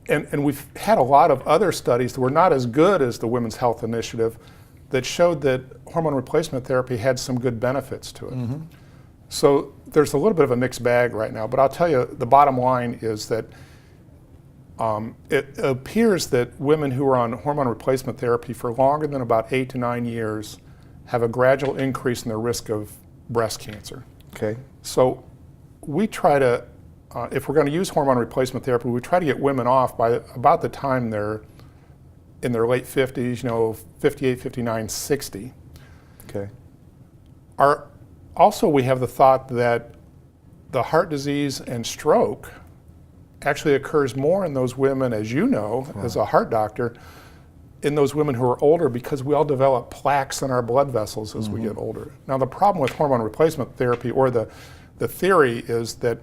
and we've had a lot of other studies that were not as good as the Women's Health Initiative that showed that hormone replacement therapy had some good benefits to it. Mm-hmm. So there's a little bit of a mixed bag right now, but I'll tell you, the bottom line is that it appears that women who are on hormone replacement therapy for longer than about 8 to 9 years have a gradual increase in their risk of breast cancer. Okay. So we try to, if we're going to use hormone replacement therapy, we try to get women off by about the time they're in their late 50s, 58, 59, 60. Okay. Also, we have the thought that the heart disease and stroke actually occurs more in those women, as you know, as a heart doctor, in those women who are older, because we all develop plaques in our blood vessels as we get older. Now, the problem with hormone replacement therapy, or the theory, is that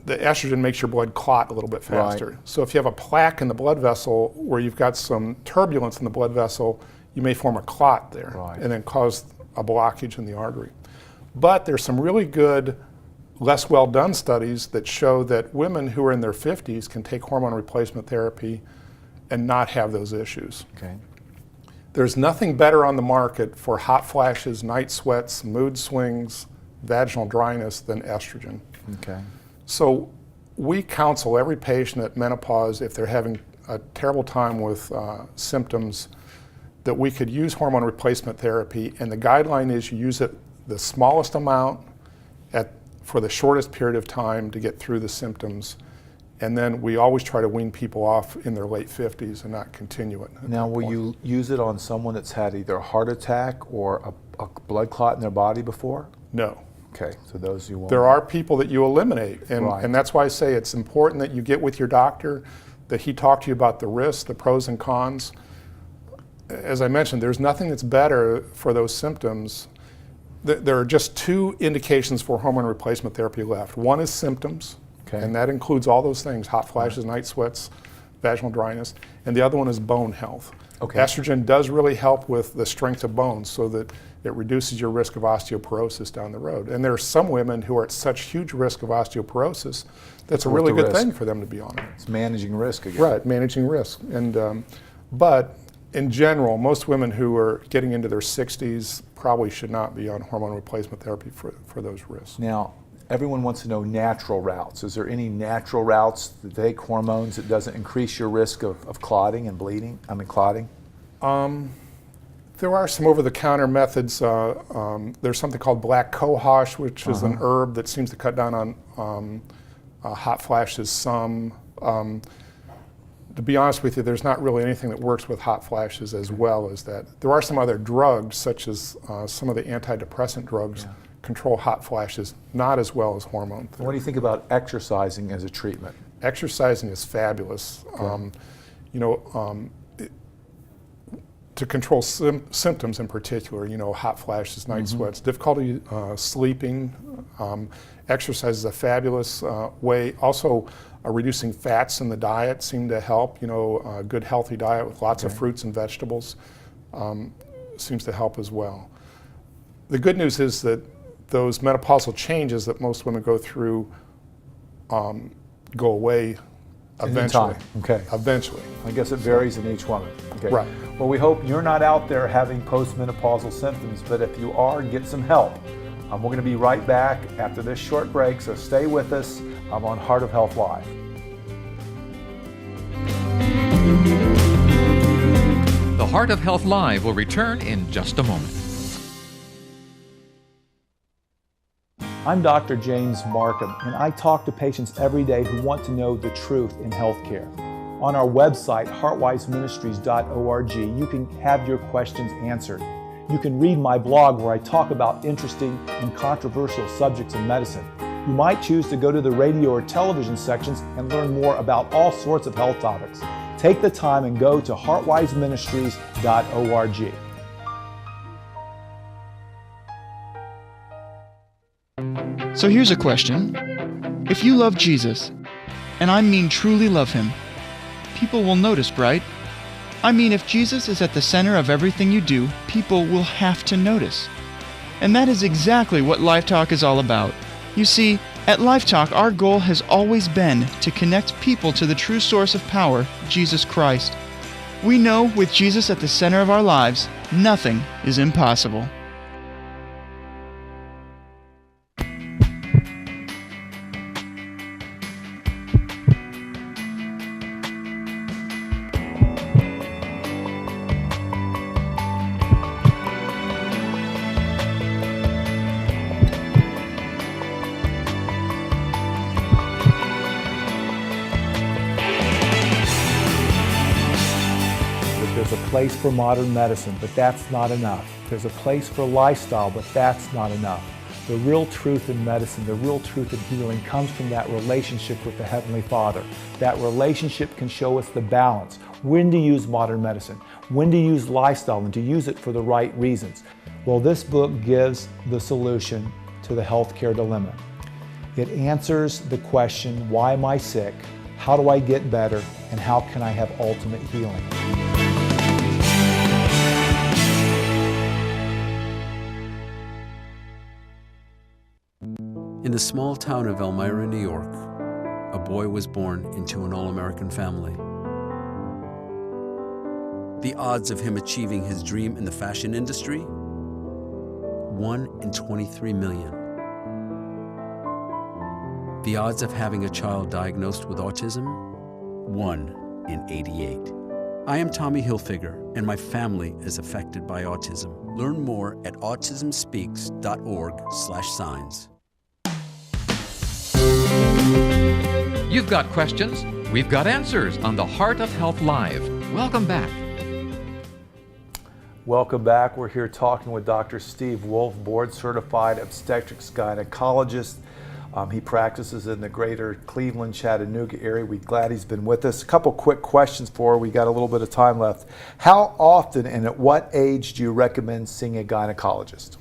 the estrogen makes your blood clot a little bit faster. Right. So if you have a plaque in the blood vessel where you've got some turbulence in the blood vessel, you may form a clot there and then cause a blockage in the artery. But there's some really good, less well done studies that show that women who are in their 50s can take hormone replacement therapy and not have those issues. Okay. There's nothing better on the market for hot flashes, night sweats, mood swings, vaginal dryness than estrogen. Okay. So we counsel every patient at menopause, if they're having a terrible time with symptoms, that we could use hormone replacement therapy, and the guideline is you use it the smallest amount for the shortest period of time to get through the symptoms. And then we always try to wean people off in their late 50s and not continue it. Now, will you use it on someone that's had either a heart attack or a blood clot in their body before? No. Okay, so those you won't. There are people that you eliminate, and, Right. and that's why I say it's important that you get with your doctor, that he talk to you about the risks, the pros and cons. As I mentioned, there's nothing that's better for those symptoms. There are just two indications for hormone replacement therapy left. One is symptoms, and that includes all those things, hot flashes, night sweats, vaginal dryness, and the other one is bone health. Okay. Estrogen does really help with the strength of bones so that it reduces your risk of osteoporosis down the road. And there are some women who are at such huge risk of osteoporosis, that's a really good thing for them to be on it. It's managing risk again. Right, managing risk. And but in general, most women who are getting into their 60s probably should not be on hormone replacement therapy for those risks. Now, everyone wants to know natural routes. Is there any natural routes to take hormones that doesn't increase your risk of clotting and bleeding? Clotting? There are some over-the-counter methods. There's something called black cohosh, which is an herb that seems to cut down on hot flashes some. To be honest with you, there's not really anything that works with hot flashes as well as that. There are some other drugs, such as some of the antidepressant drugs, control hot flashes, not as well as hormone therapy. What do you think about exercising as a treatment? Exercising is fabulous. To control symptoms in particular, hot flashes, night sweats, difficulty sleeping, exercise is a fabulous way. Also, reducing fats in the diet seem to help. A good healthy diet with lots of fruits and vegetables seems to help as well. The good news is that those menopausal changes that most women go through go away eventually. Okay. Eventually. I guess it varies in each woman. Okay. Right. Well, we hope you're not out there having postmenopausal symptoms, but if you are, get some help. We're going to be right back after this short break, so stay with us. I'm on Heart of Health Live. The Heart of Health Live will return in just a moment. I'm Dr. James Marcum, and I talk to patients every day who want to know the truth in healthcare. On our website, heartwiseministries.org, you can have your questions answered. You can read my blog where I talk about interesting and controversial subjects in medicine. You might choose to go to the radio or television sections and learn more about all sorts of health topics. Take the time and go to heartwiseministries.org. So here's a question. If you love Jesus, and I mean truly love him, people will notice, right? I mean, if Jesus is at the center of everything you do, people will have to notice. And that is exactly what Life Talk is all about. You see, at Life Talk, our goal has always been to connect people to the true source of power, Jesus Christ. We know with Jesus at the center of our lives, nothing is impossible. There's a place for modern medicine, but that's not enough. There's a place for lifestyle, but that's not enough. The real truth in medicine, the real truth in healing comes from that relationship with the Heavenly Father. That relationship can show us the balance. When to use modern medicine, when to use lifestyle, and to use it for the right reasons. Well, this book gives the solution to the healthcare dilemma. It answers the question, why am I sick? How do I get better? And how can I have ultimate healing? In the small town of Elmira, New York, a boy was born into an all-American family. The odds of him achieving his dream in the fashion industry? 1 in 23 million. The odds of having a child diagnosed with autism? 1 in 88. I am Tommy Hilfiger, and my family is affected by autism. Learn more at autismspeaks.org/signs. You've got questions, we've got answers on the Heart of Health Live. Welcome back. Welcome back. We're here talking with Dr. Steve Worlf, board-certified obstetrics gynecologist. He practices in the greater Cleveland, Chattanooga area. We're glad he's been with us. A couple quick questions for her. We got a little bit of time left. How often and at what age do you recommend seeing a gynecologist?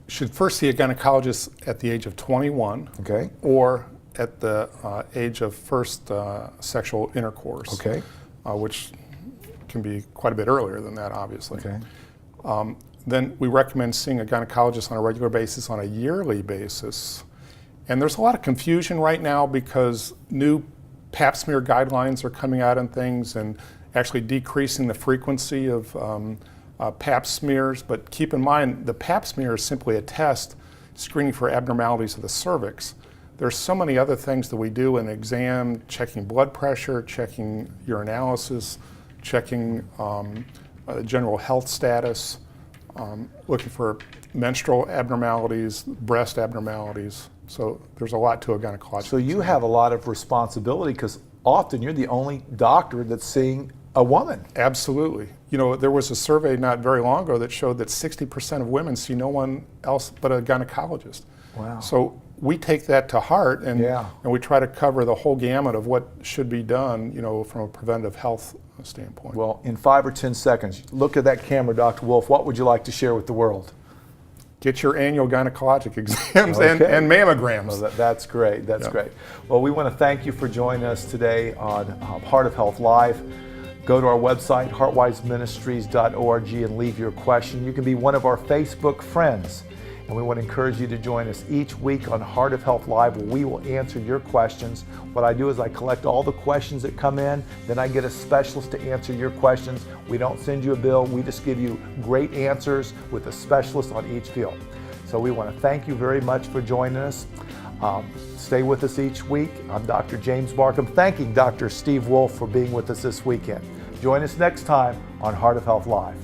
Should first see a gynecologist at the age of 21, okay, or at the age of first sexual intercourse, okay, which can be quite a bit earlier than that, obviously. Okay. Then we recommend seeing a gynecologist on a regular basis, on a yearly basis. And there's a lot of confusion right now because new pap smear guidelines are coming out and things, and actually decreasing the frequency of pap smears. But keep in mind, the pap smear is simply a test screening for abnormalities of the cervix. There's so many other things that we do in exam, checking blood pressure, checking urinalysis, checking general health status, looking for menstrual abnormalities, breast abnormalities. So there's a lot to a gynecologist. So you have a lot of responsibility because often you're the only doctor that's seeing a woman. Absolutely. You know, there was a survey not very long ago that showed that 60% of women see no one else but a gynecologist. Wow. So we take that to heart, and we try to cover the whole gamut of what should be done, you know, from a preventive health standpoint. Well, in 5 or 10 seconds, look at that camera, Dr. Worlf. What would you like to share with the world? Get your annual gynecologic exams and mammograms. Well, that's great. That's great. Well, we want to thank you for joining us today on Heart of Health Live. Go to our website, heartwiseministries.org, and leave your question. You can be one of our Facebook friends. And we want to encourage you to join us each week on Heart of Health Live, where we will answer your questions. What I do is I collect all the questions that come in, then I get a specialist to answer your questions. We don't send you a bill, we just give you great answers with a specialist on each field. So we want to thank you very much for joining us. Stay with us each week. I'm Dr. James Marcum, thanking Dr. Steve Worlf for being with us this weekend. Join us next time on Heart of Health Live.